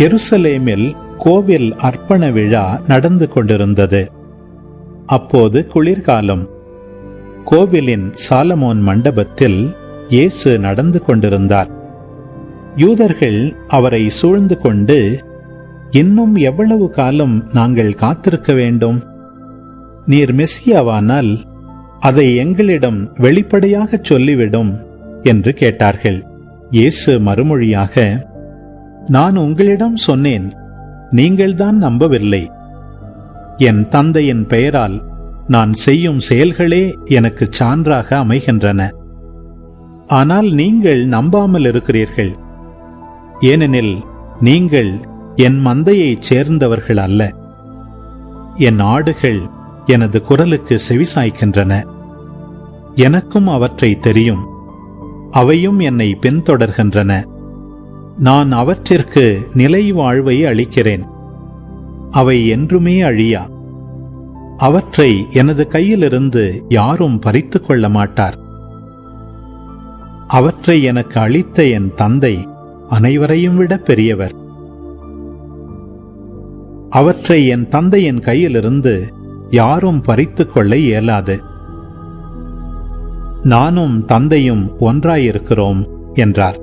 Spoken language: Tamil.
எருசலேமில் கோவில் அர்ப்பண விழா நடந்து கொண்டிருந்தது. அப்போது குளிர்காலம். கோவிலின் சாலமோன் மண்டபத்தில் இயேசு நடந்து கொண்டிருந்தார். யூதர்கள் அவரை சூழ்ந்து கொண்டு, இன்னும் எவ்வளவு காலம் நாங்கள் காத்திருக்க வேண்டும்? நீர் மெசியாவானால் அதை எங்களிடம் வெளிப்படையாக சொல்லிவிடும் என்று கேட்டார்கள். இயேசு மறுமொழியாக, நான் உங்களிடம் சொன்னேன், நீங்கள்தான் நம்பவில்லை. என் தந்தையின் பெயரால் நான் செய்யும் செயல்களே எனக்கு சான்றாக அமைகின்றன. ஆனால் நீங்கள் நம்பாமல் இருக்கிறீர்கள். ஏனெனில் நீங்கள் என் மந்தையைச் சேர்ந்தவர்கள் அல்ல. என் ஆடுகள் எனது குரலுக்கு செவிசாய்க்கின்றன. எனக்கும் அவற்றை தெரியும். அவையும் என்னை பின்தொடர்கின்றன. நான் அவற்றிற்கு நிலை வாழ்வை அளிக்கிறேன். அவை என்றுமே அழியா. அவற்றை எனது கையிலிருந்து யாரும் பறித்துக் கொள்ள மாட்டார். அவற்றை எனக்கு அளித்த என் தந்தை அனைவரையும் விட பெரியவர். அவற்றை என் தந்தையின் கையிலிருந்து யாரும் பறித்துக் கொள்ள இயலாது. நானும் தந்தையும் ஒன்றாயிருக்கிறோம் என்றார்.